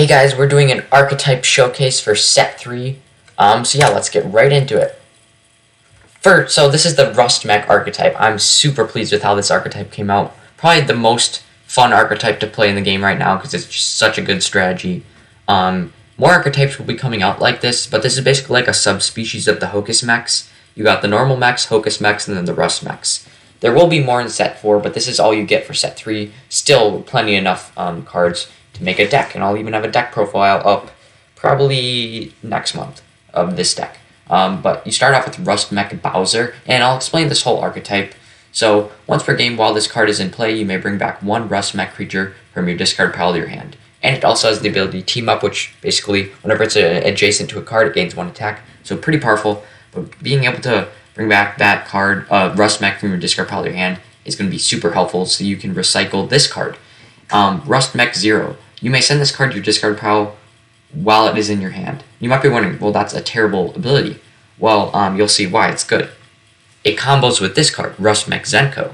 Hey guys, we're doing an Archetype showcase for set 3. So yeah, let's get right into it. First, so this is the Rust Mech Archetype. I'm super pleased with how this archetype came out. Probably the most fun archetype to play in the game right now because it's just such a good strategy. More archetypes will be coming out like this, but this is basically like a subspecies of the Hocus Mechs. You got the normal Mechs, Hocus Mechs, and then the Rust Mechs. There will be more in set 4, but this is all you get for set 3. Still plenty enough cards to make a deck, and I'll even have a deck profile up probably next month of this deck. But you start off with Rust Mech Bowser, and I'll explain this whole archetype. So, once per game while this card is in play, you may bring back one Rust Mech creature from your discard pile to your hand. And it also has the ability to team up, which basically, whenever it's adjacent to a card, it gains one attack. So pretty powerful, but being able to bring back that card, Rust Mech from your discard pile to your hand, is going to be super helpful, so you can recycle this card. Rust Mech 0. You may send this card to your discard pile while it is in your hand. You might be wondering, well, that's a terrible ability. Well, you'll see why it's good. It combos with this card, Rust Mech Zenko.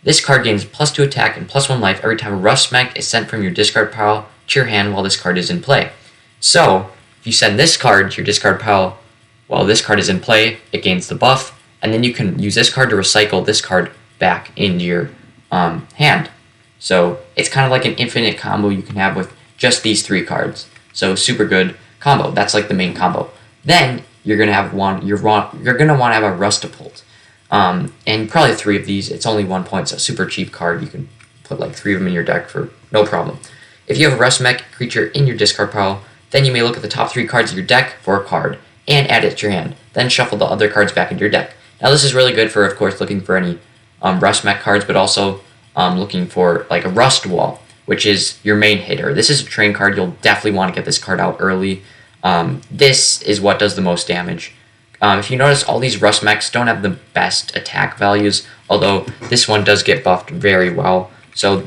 This card gains +2 attack and +1 life every time a Rust Mech is sent from your discard pile to your hand while this card is in play. So, if you send this card to your discard pile while this card is in play, it gains the buff, and then you can use this card to recycle this card back into your hand. So, it's kind of like an infinite combo you can have with just these 3 cards. So, super good combo. That's like the main combo. Then, you're going to have you're going to want to have a Rustapult. And probably 3 of these. It's only 1 point, so super cheap card. You can put like 3 of them in your deck for no problem. If you have a Rust Mech creature in your discard pile, then you may look at the top 3 cards of your deck for a card and add it to your hand. Then shuffle the other cards back into your deck. Now this is really good for, of course, looking for any Rust Mech cards, but also looking for like a Rust Wall, which is your main hitter. This is a train card. You'll definitely want to get this card out early. This is what does the most damage. If you notice, all these Rust Mechs don't have the best attack values, although this one does get buffed very well. So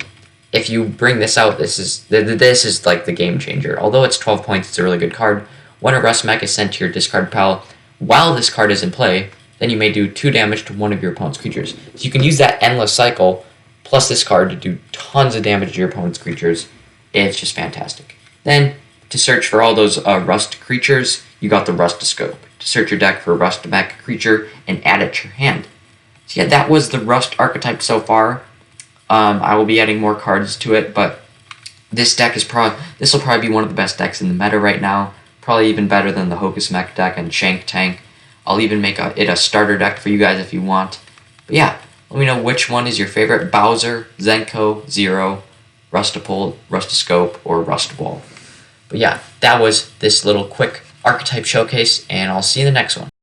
if you bring this out, this is like the game changer. Although it's 12 points, it's a really good card. When a Rust Mech is sent to your discard pile while this card is in play, then you may do 2 damage to one of your opponent's creatures. So you can use that endless cycle plus this card to do tons of damage to your opponent's creatures. It's just fantastic. Then, to search for all those Rust creatures, you got the Rustascope. To search your deck for a Rust Mech creature and add it to your hand. So yeah, that was the Rust archetype so far. I will be adding more cards to it, but this deck is this will probably be one of the best decks in the meta right now. Probably even better than the Hocus Mech deck and Shank Tank. I'll even make it a starter deck for you guys if you want. But yeah, let me know which one is your favorite: Bowser, Zenko, Zero, Rustapult, Rustascope, or Rust Wall. But yeah, that was this little quick archetype showcase, and I'll see you in the next one.